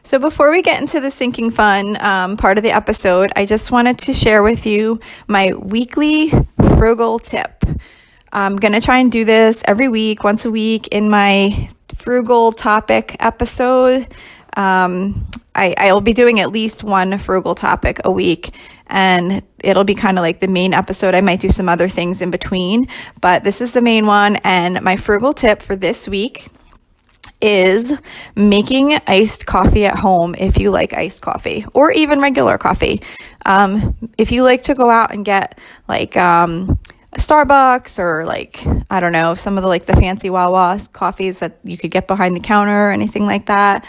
So before we get into the sinking fun part of the episode, I just wanted to share with you my weekly frugal tip. I'm going to try and do this every week, once a week in my frugal topic episode. I'll be doing at least one frugal topic a week, and it'll be kind of like the main episode. I might do some other things in between, but this is the main one. And my frugal tip for this week is making iced coffee at home if you like iced coffee or even regular coffee. If you like to go out and get like Starbucks or like, I don't know, some of the fancy Wawa coffees that you could get behind the counter or anything like that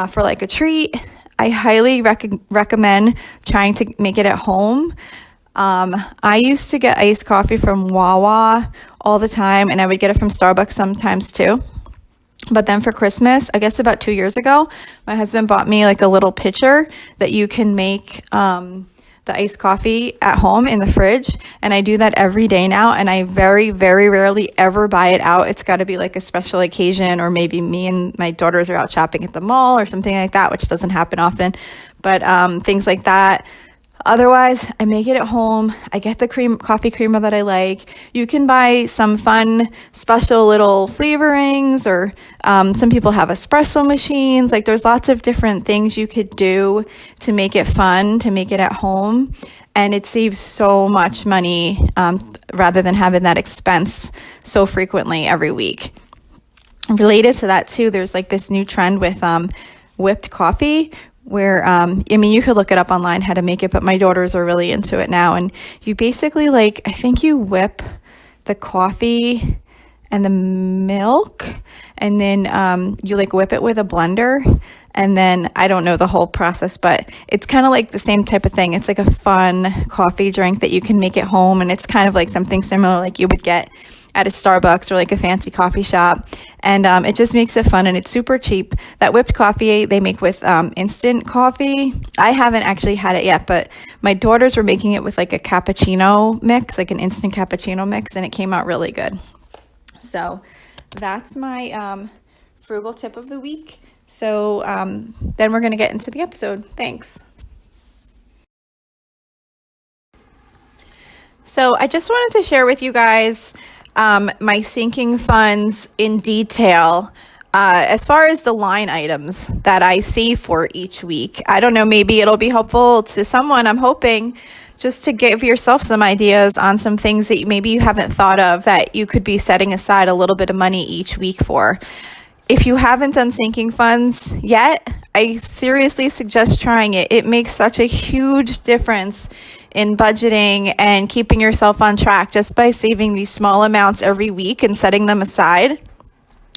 for like a treat, I highly recommend trying to make it at home. I used to get iced coffee from Wawa all the time, and I would get it from Starbucks sometimes too. But then for Christmas, I guess about 2 years ago, my husband bought me like a little pitcher that you can make the iced coffee at home in the fridge. And I do that every day now. And I very, very rarely ever buy it out. It's got to be like a special occasion, or maybe me and my daughters are out shopping at the mall or something like that, which doesn't happen often. But things like that. Otherwise, I make it at home. I get the coffee creamer that I like. You can buy some fun, special little flavorings, or some people have espresso machines. Like, there's lots of different things you could do to make it fun, to make it at home. And it saves so much money rather than having that expense so frequently every week. Related to that too, there's like this new trend with whipped coffee, where, you could look it up online how to make it, but my daughters are really into it now. And you basically I think you whip the coffee and the milk, and then you whip it with a blender. And then I don't know the whole process, but it's kind of like the same type of thing. It's like a fun coffee drink that you can make at home. And it's kind of like something similar like you would get at a Starbucks or like a fancy coffee shop. And it just makes it fun, and it's super cheap. That whipped coffee they make with instant coffee, I haven't actually had it yet, but my daughters were making it with like a cappuccino mix, like an instant cappuccino mix, and it came out really good. So that's my frugal tip of the week. So then we're going to get into the episode. Thanks. So I just wanted to share with you guys my sinking funds in detail as far as the line items that I see for each week. I don't know, maybe it'll be helpful to someone, I'm hoping, just to give yourself some ideas on some things that maybe you haven't thought of that you could be setting aside a little bit of money each week for. If you haven't done sinking funds yet, I seriously suggest trying it. It makes such a huge difference in budgeting and keeping yourself on track just by saving these small amounts every week and setting them aside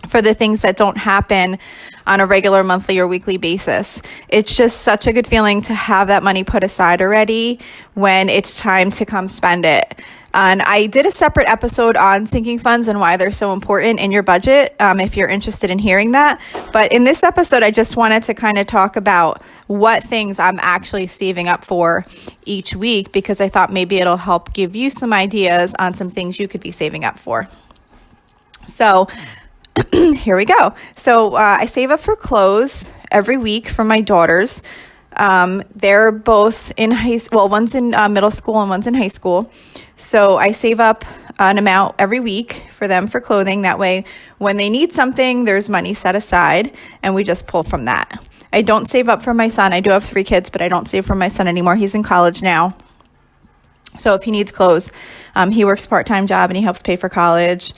for the things that don't happen on a regular monthly or weekly basis. It's just such a good feeling to have that money put aside already when it's time to come spend it. And I did a separate episode on sinking funds and why they're so important in your budget, if you're interested in hearing that. But in this episode, I just wanted to kind of talk about what things I'm actually saving up for each week, because I thought maybe it'll help give you some ideas on some things you could be saving up for. So here we go. So I save up for clothes every week for my daughters. They're both in high school. Well, one's in middle school and one's in high school. So I save up an amount every week for them for clothing. That way, when they need something, there's money set aside, and we just pull from that. I don't save up for my son. I do have 3 kids, but I don't save for my son anymore. He's in college now. So if he needs clothes, he works a part-time job and he helps pay for college.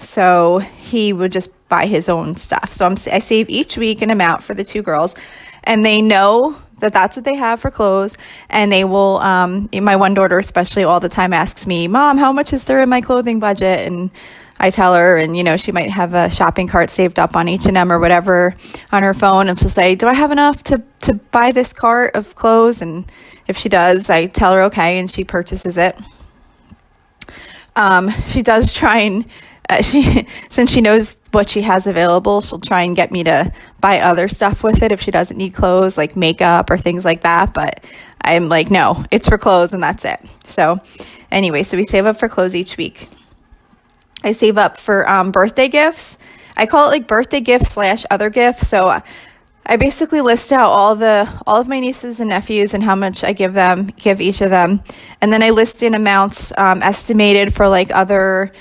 So he would just buy his own stuff. So I save each week an amount for the 2 girls, and they know that that's what they have for clothes. And they will, my one daughter especially all the time asks me, Mom, how much is there in my clothing budget? And I tell her, and she might have a shopping cart saved up on H&M or whatever on her phone, and she'll say, do I have enough to buy this cart of clothes? And if she does, I tell her okay, and she purchases it. She does try and since she knows what she has available, she'll try and get me to buy other stuff with it if she doesn't need clothes, like makeup or things like that. But I'm like, no, it's for clothes and that's it. So anyway, so we save up for clothes each week. I save up for birthday gifts. I call it like birthday gifts / other gifts. So I basically list out all of my nieces and nephews and how much I give each of them, and then I list in amounts estimated for like other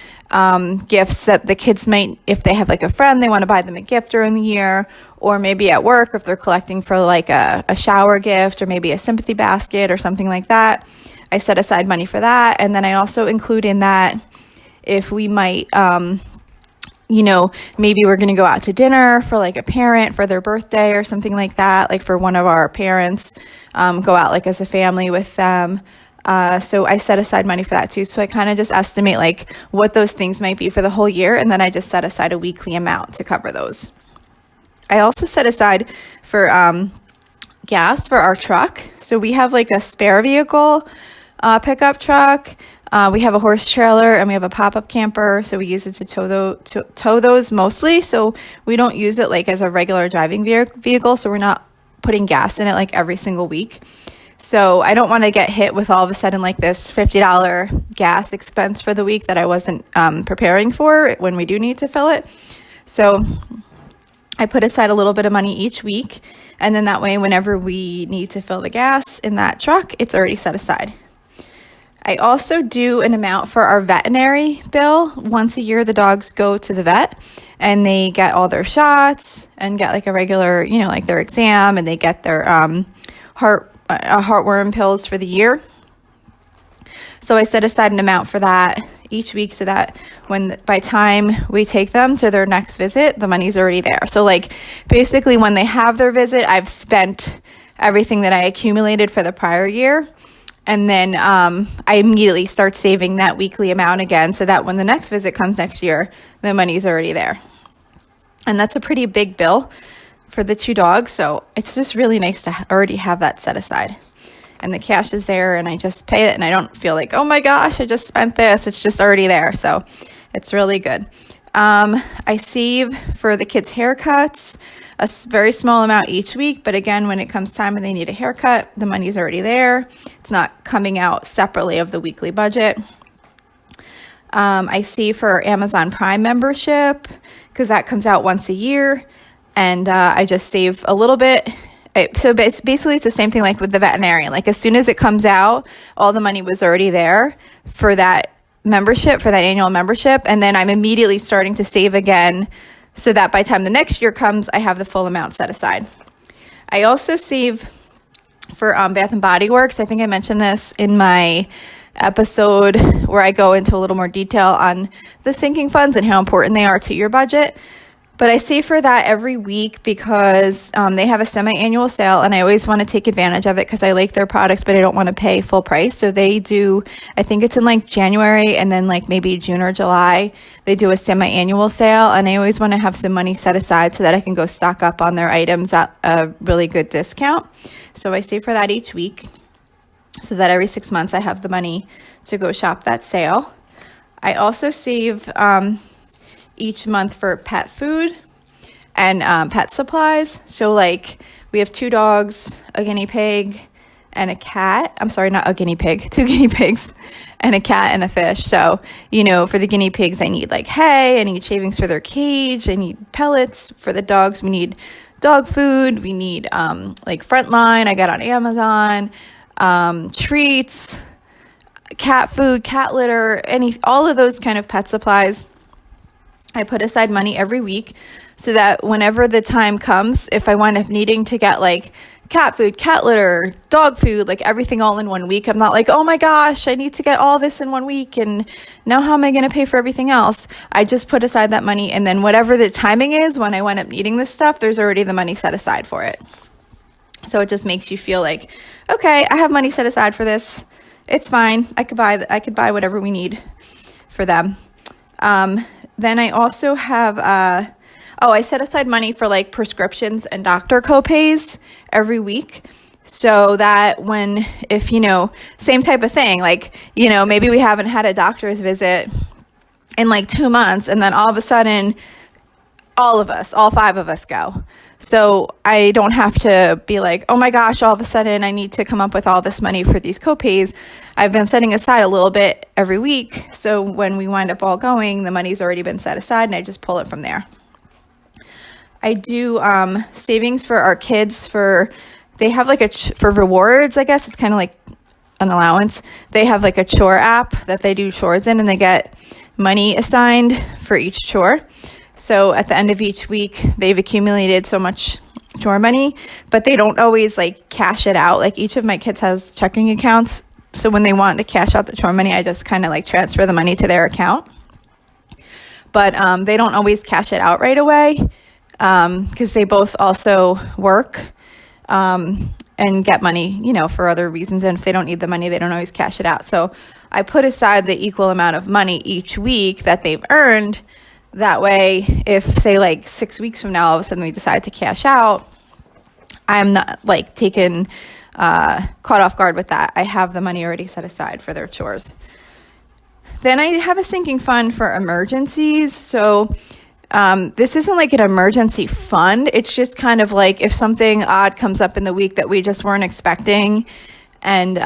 gifts that the kids might, if they have like a friend, they want to buy them a gift during the year, or maybe at work if they're collecting for like a shower gift or maybe a sympathy basket or something like that. I set aside money for that, and then I also include in that if we might maybe we're going to go out to dinner for like a parent for their birthday or something like that, like for one of our parents, go out like as a family with them. So I set aside money for that too. So I kind of just estimate like what those things might be for the whole year, and then I just set aside a weekly amount to cover those. I also set aside for gas for our truck. So we have like a spare vehicle pickup truck. We have a horse trailer and we have a pop-up camper, so we use it to tow those mostly. So we don't use it like as a regular driving vehicle, so we're not putting gas in it like every single week. So I don't want to get hit with all of a sudden like this $50 gas expense for the week that I wasn't preparing for when we do need to fill it. So I put aside a little bit of money each week, and then that way whenever we need to fill the gas in that truck, it's already set aside. I also do an amount for our veterinary bill. Once a year, the dogs go to the vet and they get all their shots and get like a regular, like their exam, and they get their heartworm pills for the year. So I set aside an amount for that each week so that by time we take them to their next visit, the money's already there. So like basically when they have their visit, I've spent everything that I accumulated for the prior year. And then I immediately start saving that weekly amount again so that when the next visit comes next year, the money's already there. And that's a pretty big bill for the 2 dogs. So it's just really nice to already have that set aside. And the cash is there and I just pay it and I don't feel like, oh my gosh, I just spent this. It's just already there. So it's really good. I save for the kids' haircuts, a very small amount each week, but again, when it comes time and they need a haircut, the money's already there. It's not coming out separately of the weekly budget. I save for Amazon Prime membership because that comes out once a year, and I just save a little bit. So basically, it's the same thing like with the veterinarian. Like as soon as it comes out, all the money was already there for that membership, for that annual membership, and then I'm immediately starting to save again so that by the time the next year comes, I have the full amount set aside. I also save for Bath and Body Works. I think I mentioned this in my episode where I go into a little more detail on the sinking funds and how important they are to your budget. But I save for that every week because they have a semi-annual sale, and I always want to take advantage of it because I like their products, but I don't want to pay full price. So they do, I think it's in like January and then like maybe June or July, they do a semi-annual sale, and I always want to have some money set aside so that I can go stock up on their items at a really good discount. So I save for that each week so that every 6 months I have the money to go shop that sale. I also save each month for pet food and pet supplies. So like we have 2 dogs, a guinea pig, and a cat. I'm sorry, not a guinea pig, 2 guinea pigs and a cat and a fish. So, for the guinea pigs, I need like hay, I need shavings for their cage, I need pellets. For the dogs, we need dog food, we need like Frontline, I got on Amazon, treats, cat food, cat litter, all of those kind of pet supplies. I put aside money every week so that whenever the time comes, if I wind up needing to get like cat food, cat litter, dog food, like everything all in one week, I'm not like, oh my gosh, I need to get all this in one week, and now how am I going to pay for everything else? I just put aside that money, and then whatever the timing is when I wind up needing this stuff, there's already the money set aside for it. So it just makes you feel like, okay, I have money set aside for this. It's fine. I could buy whatever we need for them. Then I also have, I set aside money for like prescriptions and doctor copays every week. So that same type of thing, like, maybe we haven't had a doctor's visit in like 2 months, and then all of a sudden, all 5 of us go. So I don't have to be like, oh my gosh, all of a sudden I need to come up with all this money for these copays. I've been setting aside a little bit every week. So when we wind up all going, the money's already been set aside and I just pull it from there. I do savings for our kids they have like for rewards, I guess. It's kind of like an allowance. They have like a chore app that they do chores in, and they get money assigned for each chore. So at the end of each week, they've accumulated so much chore money, but they don't always like cash it out. Like each of my kids has checking accounts. So when they want to cash out the chore money, I just kind of like transfer the money to their account. But they don't always cash it out right away because they both also work and get money, for other reasons. And if they don't need the money, they don't always cash it out. So I put aside the equal amount of money each week that they've earned. That way, if say like 6 weeks from now, all of a sudden they decide to cash out, I'm not like taken caught off guard with that. I have the money already set aside for their chores. Then I have a sinking fund for emergencies. So this isn't like an emergency fund. It's just kind of like if something odd comes up in the week that we just weren't expecting. And,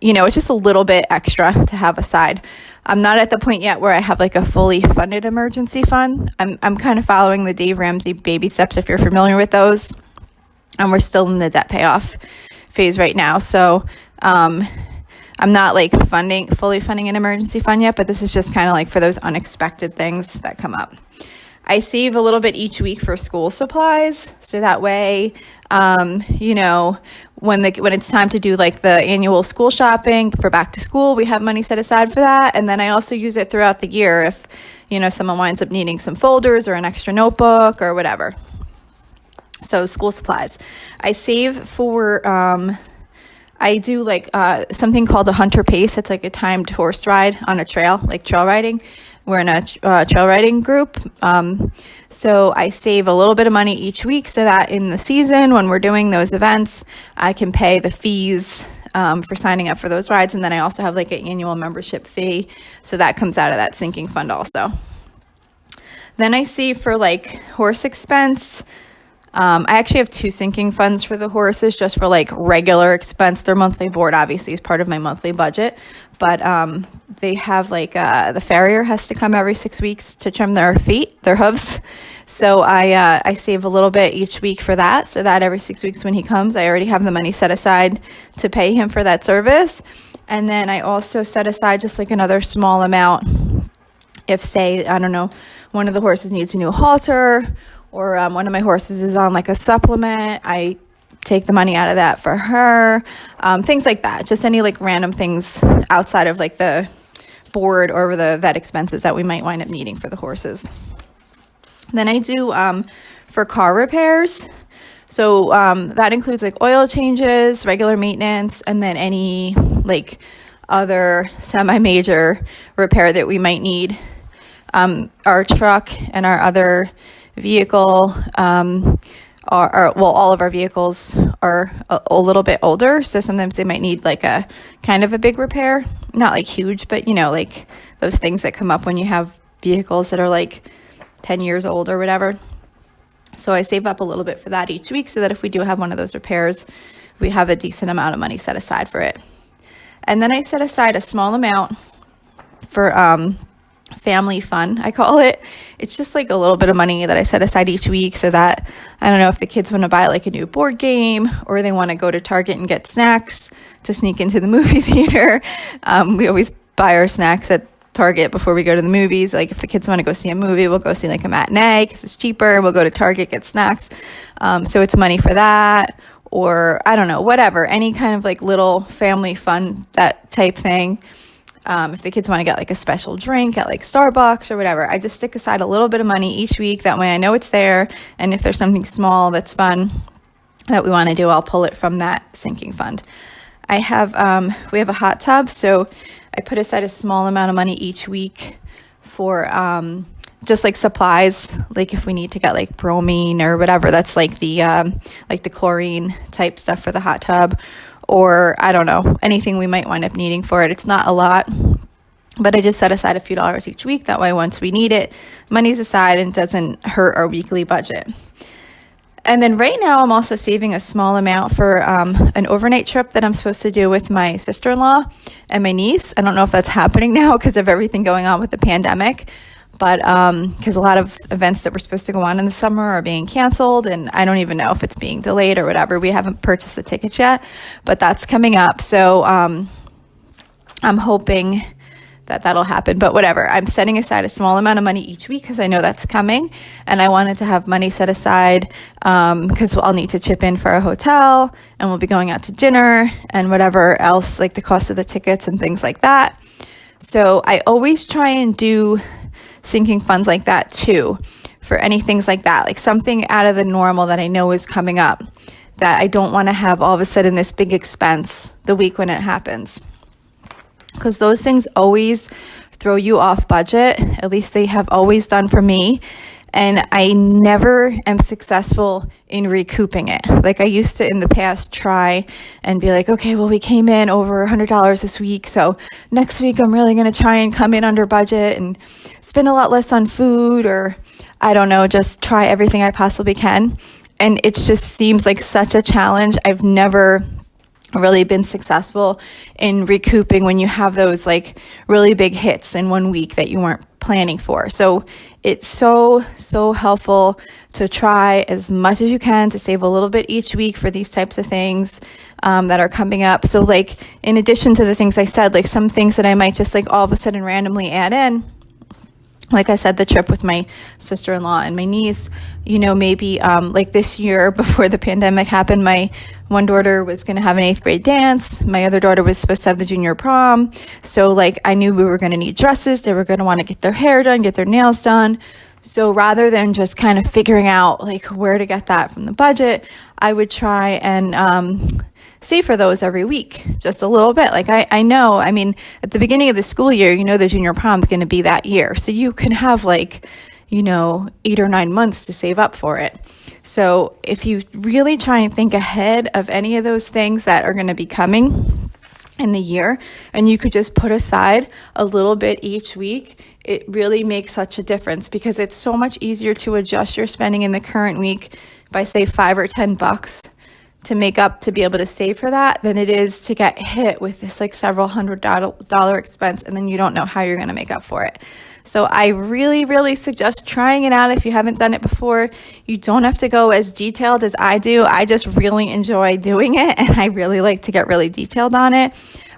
it's just a little bit extra to have aside. I'm not at the point yet where I have like a fully funded emergency fund. I'm kind of following the Dave Ramsey baby steps, if you're familiar with those. And we're still in the debt payoff phase right now. So I'm not like fully funding an emergency fund yet, but this is just kind of like for those unexpected things that come up. I save a little bit each week for school supplies. So that way, when it's time to do like the annual school shopping for back to school, we have money set aside for that. And then I also use it throughout the year if, someone winds up needing some folders or an extra notebook or whatever. So school supplies. I save for, I do like something called a hunter pace. It's like a timed horse ride on a trail, like trail riding. We're in a trail riding group. So I save a little bit of money each week so that in the season when we're doing those events, I can pay the fees for signing up for those rides. And then I also have like an annual membership fee. So that comes out of that sinking fund also. Then I save for like horse expense. I actually have 2 sinking funds for the horses just for like regular expense. Their monthly board obviously is part of my monthly budget, but they have like the farrier has to come every 6 weeks to trim their hooves. So I save a little bit each week for that, so that every 6 weeks when he comes, I already have the money set aside to pay him for that service. And then I also set aside just like another small amount if say, I don't know, one of the horses needs a new halter, or one of my horses is on like a supplement, I take the money out of that for her. Things like that. Just any like random things outside of like the board or the vet expenses that we might wind up needing for the horses. Then I do for car repairs. So that includes like oil changes, regular maintenance, and then any like other semi-major repair that we might need. Our truck and our other vehicle all of our vehicles are a little bit older, so sometimes they might need like a kind of a big repair, not like huge, but like those things that come up when you have vehicles that are like 10 years old or whatever. So I save up a little bit for that each week so that if we do have one of those repairs, we have a decent amount of money set aside for it. And then I set aside a small amount for family fun, I call it. It's just like a little bit of money that I set aside each week so that, I don't know, if the kids want to buy like a new board game or they want to go to Target and get snacks to sneak into the movie theater. We always buy our snacks at Target before we go to the movies. Like if the kids want to go see a movie, we'll go see like a matinee because it's cheaper. We'll go to Target, get snacks. So it's money for that, or I don't know, whatever, any kind of like little family fun, that type thing. If the kids want to get like a special drink at like Starbucks or whatever, I just stick aside a little bit of money each week. That way I know it's there. And if there's something small that's fun that we want to do, I'll pull it from that sinking fund. We have a hot tub. So I put aside a small amount of money each week for just like supplies, like if we need to get like bromine or whatever, that's like the chlorine type stuff for the hot tub, or I don't know, anything we might wind up needing for it. It's not a lot, but I just set aside a few dollars each week. That way, once we need it, money's aside and doesn't hurt our weekly budget. And then right now, I'm also saving a small amount for an overnight trip that I'm supposed to do with my sister-in-law and my niece. I don't know if that's happening now because of everything going on with the pandemic, but because a lot of events that were supposed to go on in the summer are being canceled, and I don't even know if it's being delayed or whatever. We haven't purchased the tickets yet, but that's coming up. So I'm hoping that that'll happen, but whatever. I'm setting aside a small amount of money each week because I know that's coming, and I wanted to have money set aside because I'll need to chip in for a hotel, and we'll be going out to dinner and whatever else, like the cost of the tickets and things like that. So I always try and do sinking funds like that too, for any things like that, like something out of the normal that I know is coming up, that I don't want to have all of a sudden this big expense the week when it happens. Because those things always throw you off budget. At least they have always done for me. And I never am successful in recouping it. Like I used to in the past try and be like, okay, well, we came in over $100 this week, so next week I'm really going to try and come in under budget and spend a lot less on food, or I don't know, just try everything I possibly can. And it just seems like such a challenge. I've never really been successful in recouping when you have those like really big hits in one week that you weren't planning for. So it's so helpful to try as much as you can to save a little bit each week for these types of things that are coming up. So like in addition to the things I said, like some things that I might just like all of a sudden randomly add in, like I said, the trip with my sister-in-law and my niece, you know, maybe like this year before the pandemic happened, my one daughter was going to have an 8th grade dance. My other daughter was supposed to have the junior prom. So like I knew we were going to need dresses. They were going to want to get their hair done, get their nails done. So rather than just kind of figuring out like where to get that from the budget, I would try and save for those every week, just a little bit. Like I know, I mean, at the beginning of the school year, you know, the junior prom is going to be that year. So you can have like, you know, 8 or 9 months to save up for it. So if you really try and think ahead of any of those things that are going to be coming in the year, and you could just put aside a little bit each week, it really makes such a difference, because it's so much easier to adjust your spending in the current week by say $5 or $10 to make up to be able to save for that than it is to get hit with this like several $100 expense and then you don't know how you're going to make up for it. So I really suggest trying it out if you haven't done it before. You don't have to go as detailed as I do. I just really enjoy doing it, and I really like to get really detailed on it.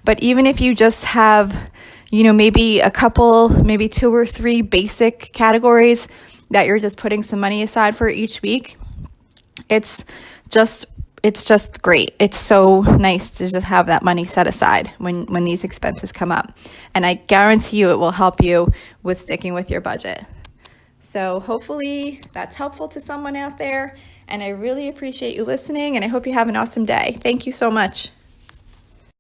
But even if you just have, you know, maybe a couple, maybe 2 or 3 basic categories that you're just putting some money aside for each week, it's just great. It's so nice to just have that money set aside when these expenses come up. And I guarantee you it will help you with sticking with your budget. So hopefully that's helpful to someone out there. And I really appreciate you listening, and I hope you have an awesome day. Thank you so much.